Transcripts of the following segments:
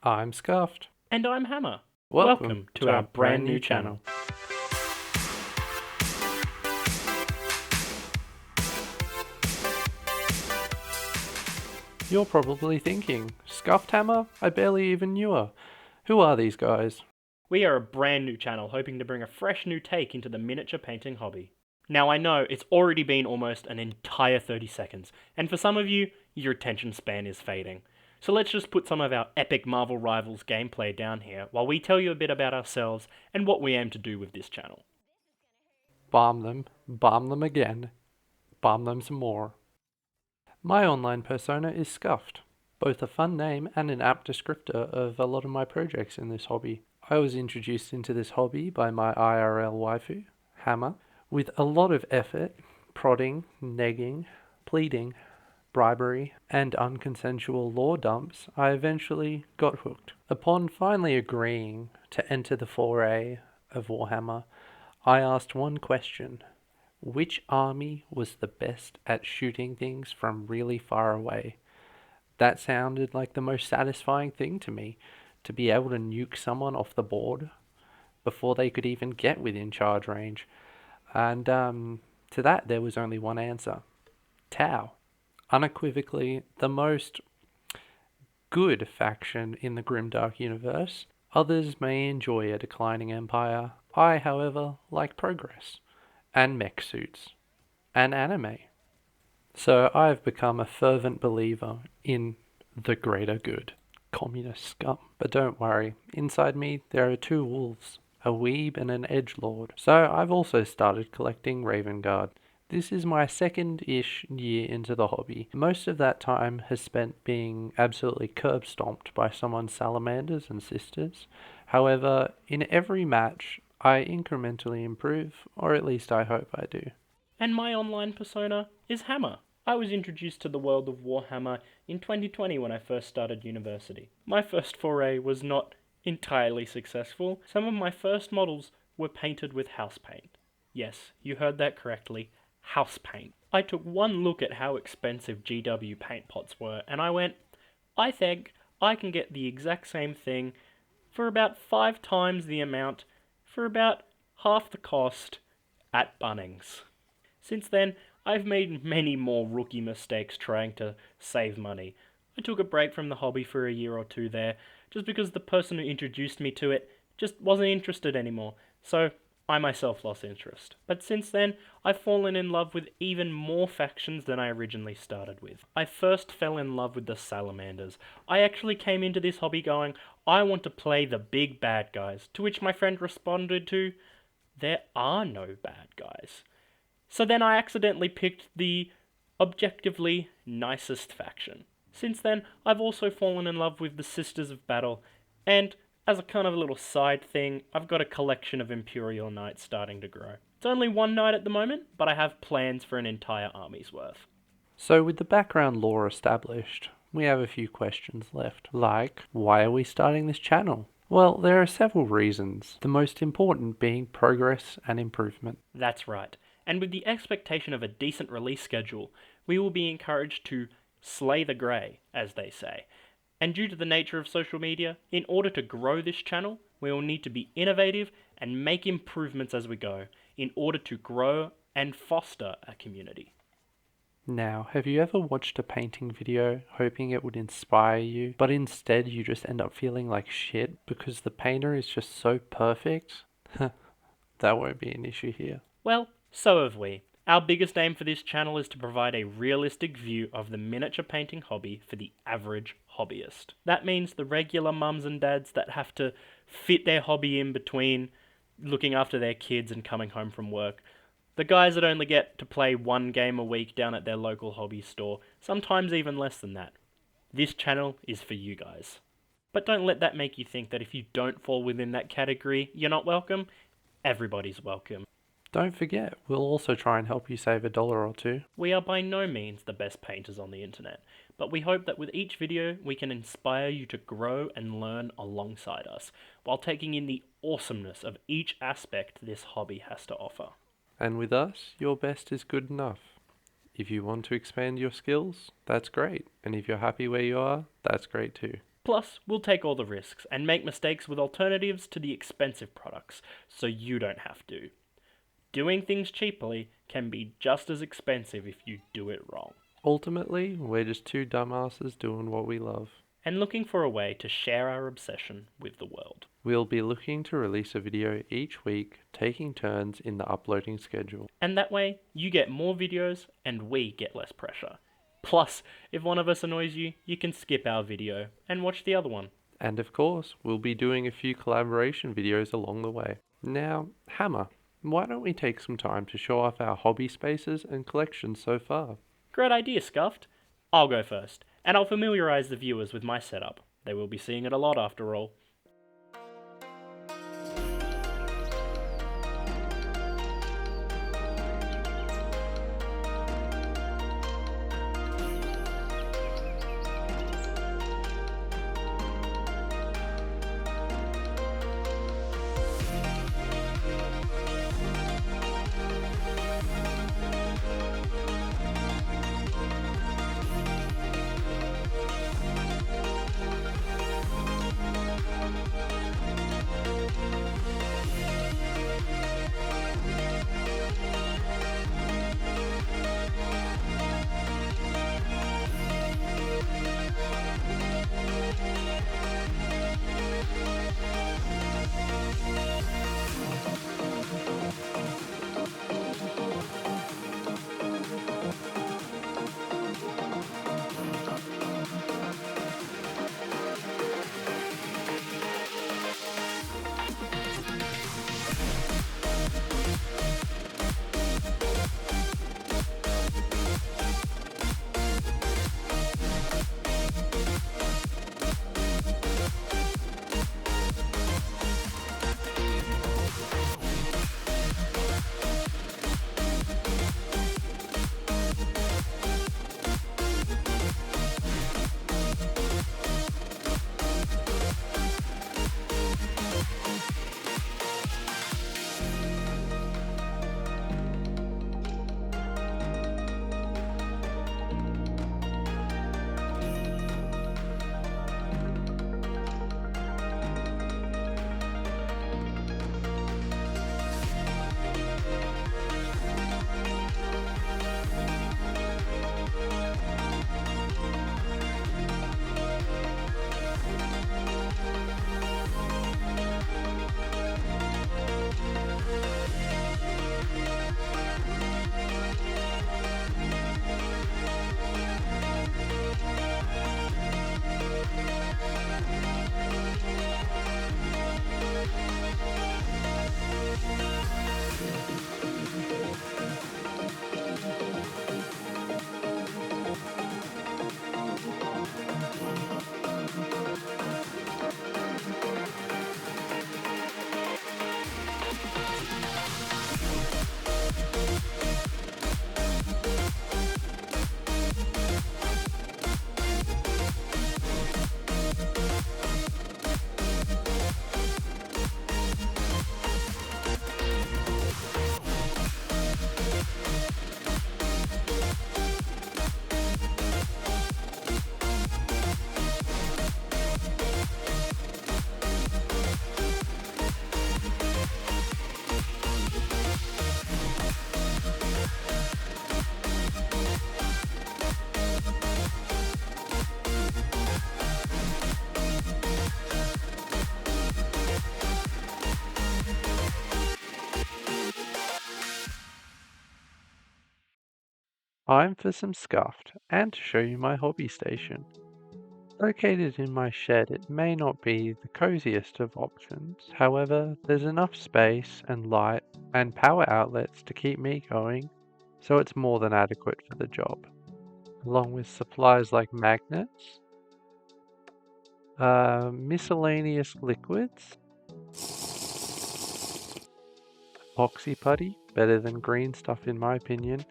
I'm Scuffed. And I'm Hammer. Welcome to our brand new channel. You're probably thinking, Scuffed Hammer? I barely even knew her. Who are these guys? We are a brand new channel hoping to bring a fresh new take into the miniature painting hobby. Now I know it's already been almost an entire 30 seconds, and for some of you, your attention span is fading. So let's just put some of our epic Marvel Rivals gameplay down here while we tell you a bit about ourselves and what we aim to do with this channel. Bomb them again, bomb them some more. My online persona is Scuffed, both a fun name and an apt descriptor of a lot of my projects in this hobby. I was introduced into this hobby by my IRL waifu, Hammer. With a lot of effort, prodding, negging, pleading, bribery, and unconsensual lore dumps, I eventually got hooked. Upon finally agreeing to enter the foray of Warhammer, I asked one question. Which army was the best at shooting things from really far away? That sounded like the most satisfying thing to me, to be able to nuke someone off the board before they could even get within charge range. And to that there was only one answer. Tau. Unequivocally the most good faction in the grimdark universe. Others may enjoy a declining empire. I, however, like progress, and mech suits, and anime. So I've become a fervent believer in the greater good. Communist scum. But don't worry, inside me there are two wolves, a weeb and an edgelord. So I've also started collecting Raven Guard. This is my second-ish year into the hobby. Most of that time has spent being absolutely curb-stomped by someone's salamanders and sisters. However, in every match, I incrementally improve, or at least I hope I do. And my online persona is Hammer. I was introduced to the world of Warhammer in 2020 when I first started university. My first foray was not entirely successful. Some of my first models were painted with house paint. Yes, you heard that correctly. House paint. I took one look at how expensive GW paint pots were and I went, I think I can get the exact same thing for about 5 times the amount for about half the cost at Bunnings. Since then, I've made many more rookie mistakes trying to save money. I took a break from the hobby for a year or two there, just because the person who introduced me to it just wasn't interested anymore, so I myself lost interest. But since then, I've fallen in love with even more factions than I originally started with. I first fell in love with the Salamanders. I actually came into this hobby going, I want to play the big bad guys, to which my friend responded to, there are no bad guys. So then I accidentally picked the objectively nicest faction. Since then, I've also fallen in love with the Sisters of Battle, and as a kind of a little side thing, I've got a collection of Imperial Knights starting to grow. It's only one knight at the moment, but I have plans for an entire army's worth. So with the background lore established, we have a few questions left, like, why are we starting this channel? Well, there are several reasons, the most important being progress and improvement. That's right, and with the expectation of a decent release schedule, we will be encouraged to slay the grey, as they say. And due to the nature of social media, in order to grow this channel, we will need to be innovative and make improvements as we go, in order to grow and foster a community. Now, have you ever watched a painting video hoping it would inspire you, but instead you just end up feeling like shit because the painter is just so perfect? That won't be an issue here. Well, so have we. Our biggest aim for this channel is to provide a realistic view of the miniature painting hobby for the average hobbyist. That means the regular mums and dads that have to fit their hobby in between looking after their kids and coming home from work. The guys that only get to play one game a week down at their local hobby store, sometimes even less than that. This channel is for you guys. But don't let that make you think that if you don't fall within that category, you're not welcome. Everybody's welcome. Don't forget, we'll also try and help you save $1 or $2. We are by no means the best painters on the internet, but we hope that with each video we can inspire you to grow and learn alongside us, while taking in the awesomeness of each aspect this hobby has to offer. And with us, your best is good enough. If you want to expand your skills, that's great. And if you're happy where you are, that's great too. Plus, we'll take all the risks and make mistakes with alternatives to the expensive products, so you don't have to. Doing things cheaply can be just as expensive if you do it wrong. Ultimately, we're just two dumbasses doing what we love. And looking for a way to share our obsession with the world. We'll be looking to release a video each week, taking turns in the uploading schedule. And that way, you get more videos and we get less pressure. Plus, if one of us annoys you, you can skip our video and watch the other one. And of course, we'll be doing a few collaboration videos along the way. Now, Hammer, why don't we take some time to show off our hobby spaces and collections so far? Great idea, Scuffed. I'll go first, and I'll familiarise the viewers with my setup. They will be seeing it a lot after all. Time for some scuffed, and to show you my hobby station. Located in my shed, it may not be the coziest of options, however, there's enough space and light and power outlets to keep me going, so it's more than adequate for the job. Along with supplies like magnets, miscellaneous liquids, epoxy putty, better than green stuff in my opinion,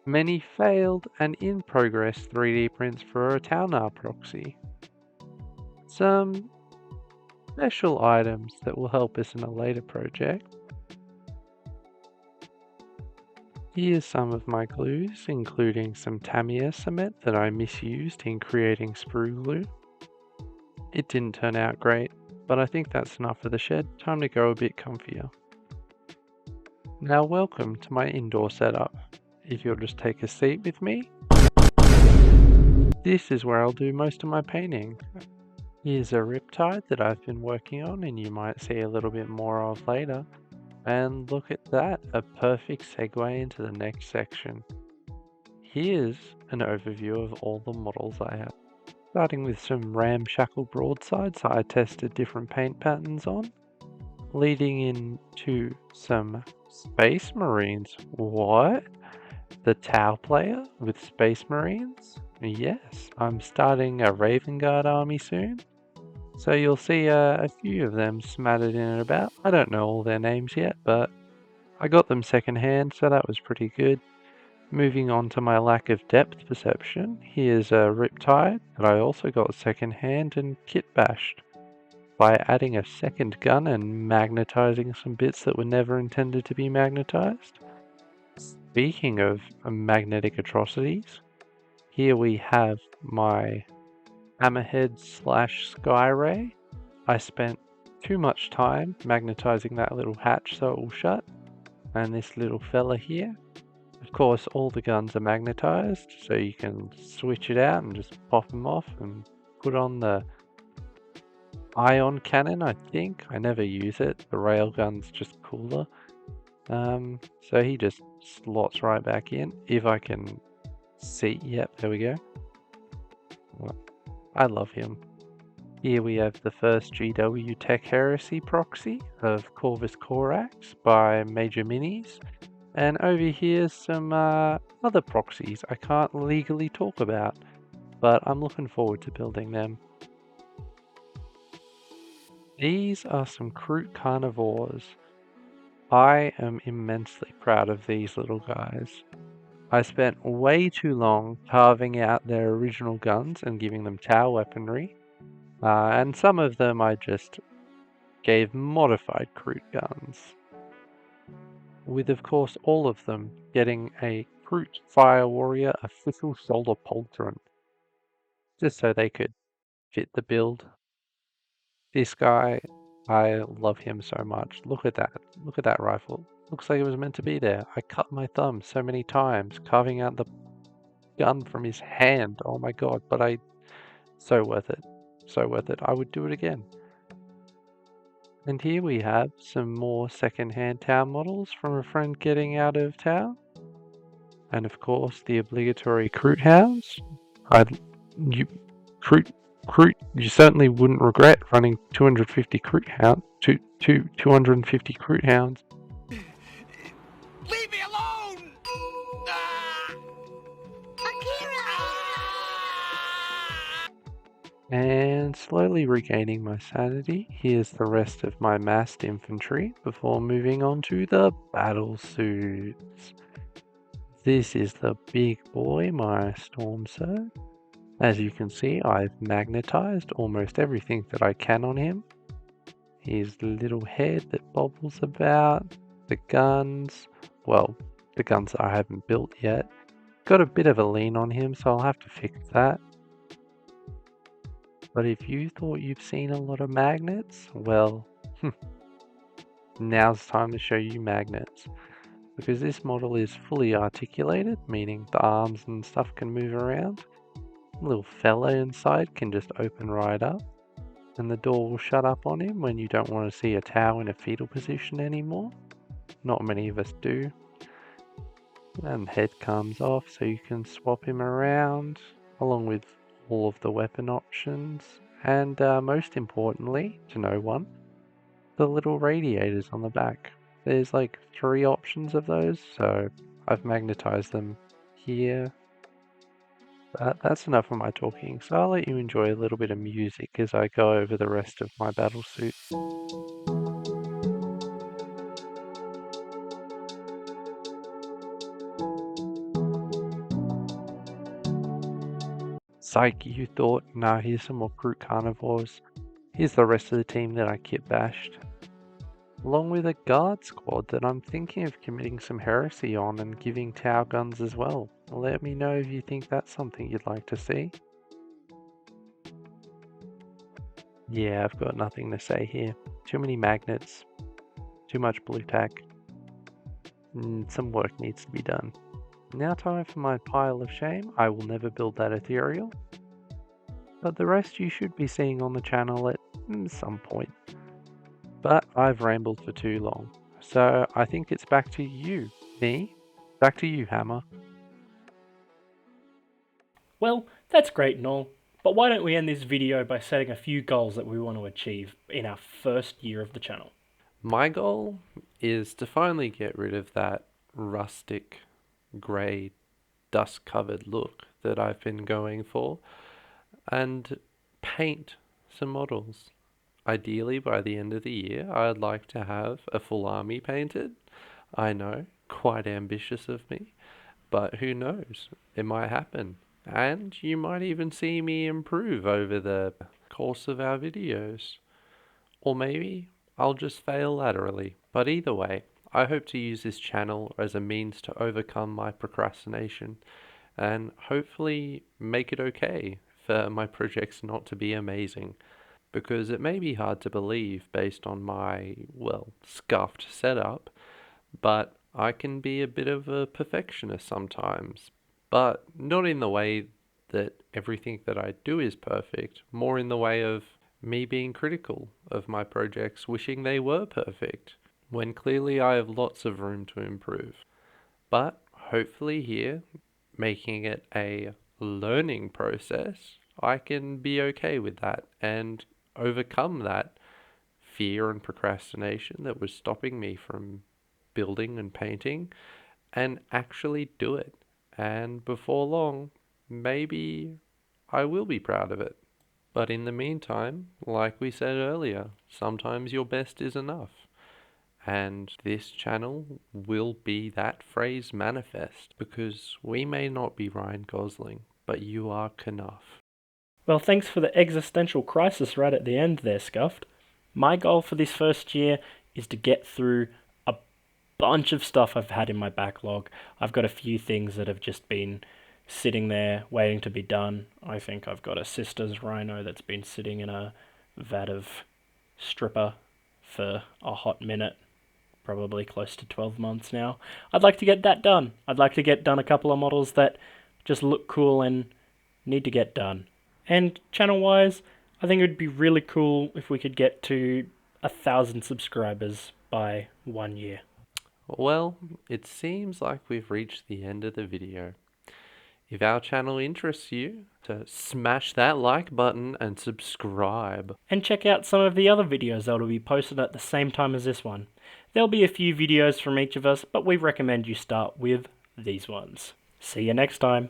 many failed and in progress 3D prints for a Taunar proxy, some special items that will help us in a later project. Here's some of my glues, including some Tamiya cement that I misused in creating sprue glue. It didn't turn out great, but I think that's enough for the shed. Time to go a bit comfier. Now welcome to my indoor setup. If you'll just take a seat with me, this is where I'll do most of my painting. Here's a riptide that I've been working on and you might see a little bit more of later. And look at that, a perfect segue into the next section. Here's an overview of all the models I have. Starting with some ramshackle broadsides I tested different paint patterns on. Leading into some Space Marines. What? The Tau player with Space Marines? Yes, I'm starting a Raven Guard army soon. So you'll see a few of them smattered in and about. I don't know all their names yet, but I got them secondhand, so that was pretty good. Moving on to my lack of depth perception, here's a Riptide that I also got secondhand and kit bashed by adding a second gun and magnetizing some bits that were never intended to be magnetized. Speaking of magnetic atrocities, here we have my Hammerhead / Skyray. I spent too much time magnetizing that little hatch so it will shut, and this little fella here. Of course, all the guns are magnetized, so you can switch it out and just pop them off and put on the ion cannon, I think. I never use it. The railgun's just cooler. So he just slots right back in. If I can see, yep, there we go. I love him. Here we have the first GW Tech Heresy proxy of Corvus Corax by Major Minis. And over here's some other proxies I can't legally talk about, but I'm looking forward to building them. These are some Kroot Carnivores. I am immensely proud of these little guys. I spent way too long carving out their original guns and giving them Tau weaponry, and some of them I just gave modified Kroot guns. With of course all of them getting a Kroot Fire Warrior official shoulder pauldron, just so they could fit the build. This guy, I love him so much. Look at that rifle. Looks like it was meant to be there. I cut my thumb so many times carving out the gun from his hand. Oh my god, but so worth it. So worth it. I would do it again. And here we have some more second-hand Tau models from a friend getting out of Tau. And of course the obligatory Kroot hounds. Kroot, you certainly wouldn't regret running 250 Kroot hounds. 250 Kroot hounds. Leave me alone! And slowly regaining my sanity, here's the rest of my massed infantry before moving on to the battle suits. This is the big boy, my Storm Surge. As you can see, I've magnetized almost everything that I can on him. His little head that bobbles about, the guns, well, the guns that I haven't built yet. Got a bit of a lean on him, so I'll have to fix that. But if you thought you've seen a lot of magnets, well, now's the time to show you magnets. Because this model is fully articulated, meaning the arms and stuff can move around. The little fella inside can just open right up. And the door will shut up on him when you don't want to see a Tau in a fetal position anymore. Not many of us do. And the head comes off so you can swap him around, along with all of the weapon options. And most importantly, to no one, the little radiators on the back. There's like 3 options of those, so I've magnetized them here. But that's enough of my talking, so I'll let you enjoy a little bit of music as I go over the rest of my battle suit. Psych, you thought? Nah, here's some more Kroot Carnivores. Here's the rest of the team that I kit bashed. Along with a guard squad that I'm thinking of committing some heresy on and giving Tau guns as well. Let me know if you think that's something you'd like to see. Yeah, I've got nothing to say here. Too many magnets, too much blue tack. Some work needs to be done. Now time for my pile of shame. I will never build that ethereal. But the rest you should be seeing on the channel at some point. But I've rambled for too long. So I think it's back to you. Me? Back to you, Hammer. Well, that's great and all, but why don't we end this video by setting a few goals that we want to achieve in our first year of the channel. My goal is to finally get rid of that rustic, grey, dust-covered look that I've been going for and paint some models. Ideally, by the end of the year, I'd like to have a full army painted. I know, quite ambitious of me, but who knows? It might happen. And you might even see me improve over the course of our videos. Or maybe I'll just fail laterally. But either way, I hope to use this channel as a means to overcome my procrastination and hopefully make it okay for my projects not to be amazing. Because it may be hard to believe based on my, well, scuffed setup, but I can be a bit of a perfectionist sometimes. But not in the way that everything that I do is perfect, more in the way of me being critical of my projects, wishing they were perfect, when clearly I have lots of room to improve. But hopefully here, making it a learning process, I can be okay with that and overcome that fear and procrastination that was stopping me from building and painting and actually do it. And before long, maybe I will be proud of it. But in the meantime, like we said earlier, sometimes your best is enough. And this channel will be that phrase manifest, because we may not be Ryan Gosling, but you are Knuff. Well, thanks for the existential crisis right at the end there, Scuffed. My goal for this first year is to get through a bunch of stuff I've had in my backlog. I've got a few things that have just been sitting there waiting to be done. I think I've got a sister's rhino that's been sitting in a vat of stripper for a hot minute, probably close to 12 months now. I'd like to get that done. I'd like to get done a couple of models that just look cool and need to get done. And channel-wise, I think it would be really cool if we could get to 1,000 subscribers by 1 year. Well, it seems like we've reached the end of the video. If our channel interests you, to smash that like button and subscribe. And check out some of the other videos that will be posted at the same time as this one. There'll be a few videos from each of us, but we recommend you start with these ones. See you next time.